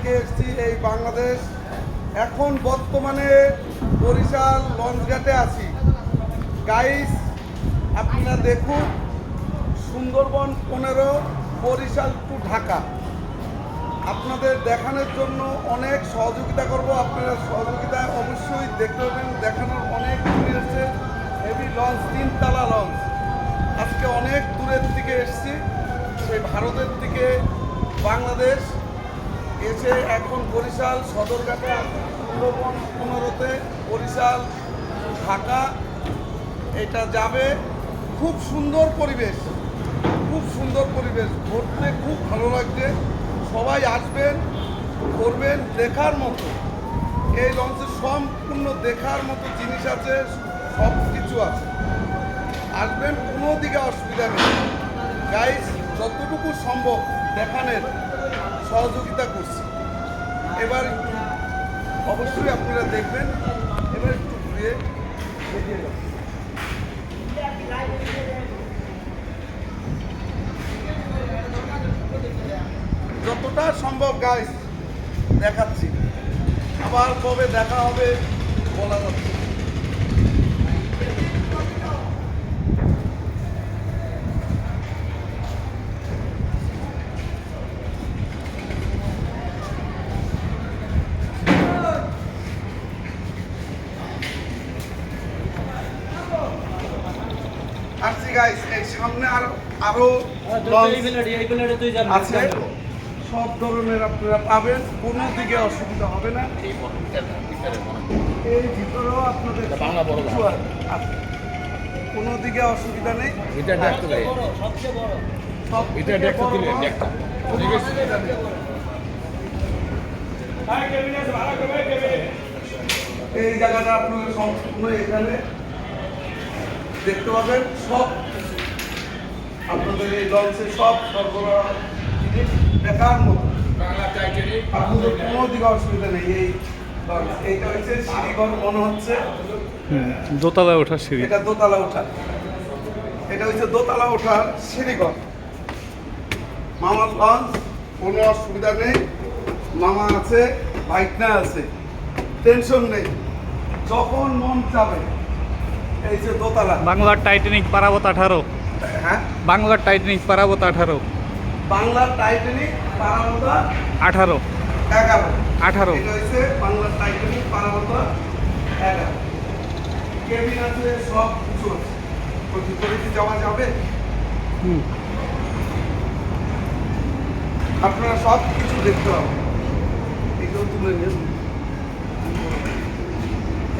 থেকে এসেছি এই বাংলাদেশ। এখন বর্তমানে বরিশাল লঞ্চঘাটে আছি। গাইস আপনারা দেখুন, সুন্দরবন 15 বরিশাল টু ঢাকা আপনাদের দেখানোর জন্য অনেক সহযোগিতা করব। আপনারা সহযোগিতা অবশ্যই দেখতে পাবেন। দেখানোর অনেক দূরে এসছে হেভি লঞ্চ, 3 তলা লঞ্চ। আজকে অনেক দূরের থেকে এসেছি, সেই ভারতের থেকে বাংলাদেশ এসে এখন বরিশাল সদরঘাটে সুন্দরবন 15-তে বরিশাল ঢাকা এটা যাবে। খুব সুন্দর পরিবেশ, খুব সুন্দর পরিবেশ, ঘুরতে খুব ভালো লাগছে। সবাই আসবেন, করবেন, দেখার মতো। এই লঞ্চে সম্পূর্ণ দেখার মতো জিনিস আছে, সব কিছু আছে। আসবেন, কোনো দিকে অসুবিধা নেই। গাইস যতটুকু সম্ভব দেখানোর সহযোগিতা করছি। এবার একটু অবশ্যই আপনারা দেখবেন। এবার একটু ঘুরিয়ে দেখিয়ে যান। যতটা সম্ভব গাইস দেখাচ্ছি। আবার কবে দেখা হবে বলা যাচ্ছে। আসছি গাইস, এই সামনে আরো আছে, সব ধরনের আপনারা পাবেন, কোনো দিকে অসুবিধা হবে না। এই ভিতরেও আপনাদের কিছু আছে, কোনো দিকে অসুবিধা নেই। এই জায়গাটা আপনাদের সম্পূর্ণ এখানে দেখতে পাবেন। সব আপনাদের এই লঞ্চে সব সরবরাহ জিনিস দেখার মতো, আপনাদের কোনো দিকে অসুবিধা নেই। এই লঞ্চ এইটা হচ্ছে সিঁড়িঘর মনে হচ্ছে, দোতলায় ওঠার সিঁড়ি। এটা দোতলা ওঠার, এটা হচ্ছে দোতলা ওঠার সিঁড়িঘর। মামার লঞ্চ, কোনো অসুবিধা নেই। মামা আছে, ভাইকনা আছে, টেনশন নেই। যখন মন চাবে এই যে দোতলা। বাংলার টাইটানিক পারাবত 18। হ্যাঁ, বাংলার টাইটানিক পারাবত 18। বাংলার টাইটানিক পারাবত 18 11। 18 এটা হচ্ছে বাংলার টাইটানিক পারাবত 11। কেবিন আছে, সব কিছু আছে। ওই ভিতরে কি যাওয়া যাবে? আপনারা সব কিছু দেখতে পাবেন। এগুলো তুলে নিন।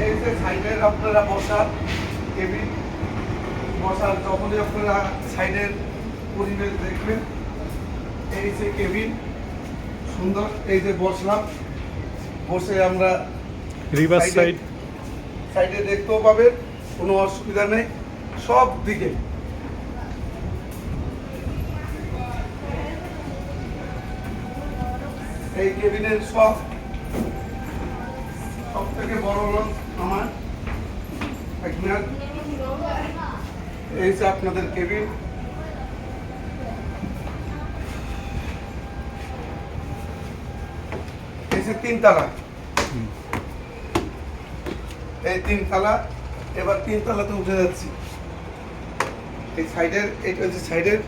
এই যে সাইডের আপনারা বসার কেবিন, বসার যখনই আপনারা সাইডের পরিবেশ দেখবেন। এই যে কেবিন সুন্দর, এই যে বসলাম, বসে আমরা রিভার সাইড সাইডে দেখতেও পাবেন, কোনো অসুবিধা নেই সব দিকে। এই কেবিনের সব থেকে বড় লঞ্চ আমার আপনার। এই যে আপনাদের কেবিন, এই যে 3 তলা, এই 3 তলা। এবার 3 তলাতে উঠে যাচ্ছি। এই সাইডের, এটা হচ্ছে সাইডের,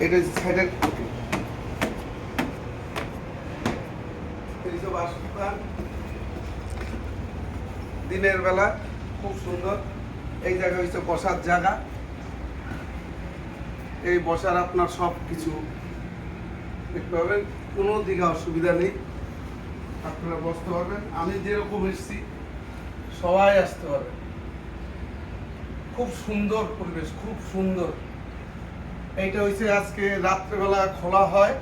এটা হচ্ছে সাইডের। এই যে বাসস্থান, দিনের বেলা খুব সুন্দর। এই জায়গা হচ্ছে বসার জায়গা। এই বসার আপনার সব কিছু দেখতে পাবেন, কোনো দিকে অসুবিধা নেই। আপনারা বসতে পারবেন। আমি যেরকম এসেছি সবাই আসতে পারবে। খুব সুন্দর পরিবেশ, খুব সুন্দর। এইটা হচ্ছে আজকে রাত্রেবেলা খোলা হয়।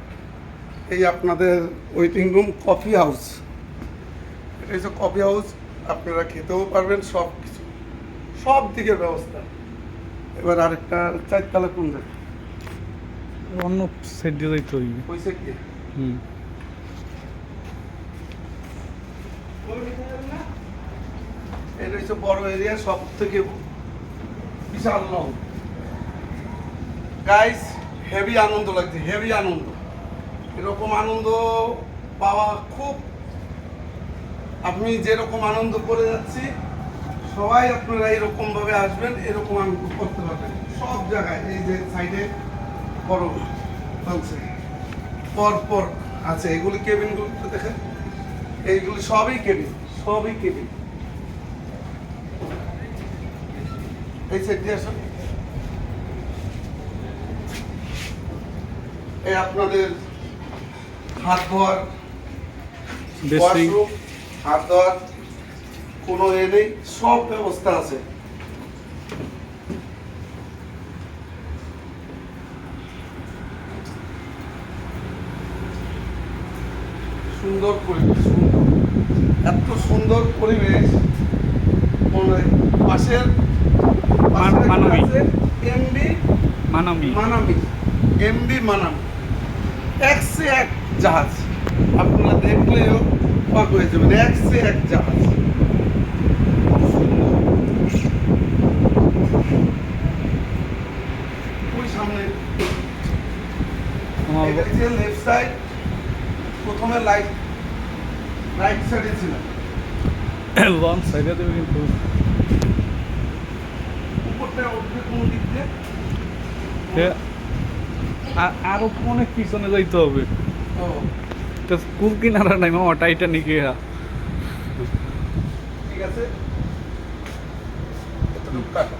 এই আপনাদের ওয়েটিং রুম, কফি হাউস। এটা হচ্ছে কফি হাউস, আপনারা খেতেও পারবেন, সব কিছু, সব দিকের ব্যবস্থা। এবার আরেকটা 4 তলা কোন জায়গা? অন্য সাইড দিয়ে যাইতে হইবে। হয়েছে কি? এটা হচ্ছে বড় এরিয়া, সব থেকে বিশাল লং। গাইস হেভি আনন্দ লাগছে, হেভি আনন্দ। এরকম আনন্দ পাওয়া খুব, আপনি যেরকম আনন্দ করে যাচ্ছি সবাই আপনারা এরকম ভাবে আসবেন, এরকম আনন্দ করতে পারবেন সব জায়গায়। এই যে সাইডে বড় বলছে পর পর আছে, এগুলি কেবিনগুলো দেখেন, এইগুলি সবই কেবিন, সবই কেবিন। এই সাইড দিয়ে আসুন। এই আপনাদের হাত ধোয়ার বেসিং ওয়াশরুম, হাত ধোয়ার কোনো এ নেই, সব ব্যবস্থা আছে। সুন্দর পরিবেশ, সুন্দর, এত সুন্দর পরিবেশ। পাশের মানবী। এমবি মানামি। মানামি, এমবি মানামি, এক সে এক জাহাজ, আপনারা দেখলেও অবাক হয়ে যাবেন, এক সে এক জাহাজ। ওই সামনে আমার এটা যে লেফট সাইড, প্রথমে রাইট সাইডে ছিল, লং সাইডে দেবে কিন্তু উপরটা উঠবে কোন দিক দিয়ে? আরো অনেক পিছনে যাইতে হবে। ও, তো কুল কিনারা নাই মামা, টাইটানিকে ঠিক আছে, এতটুকু কাটো।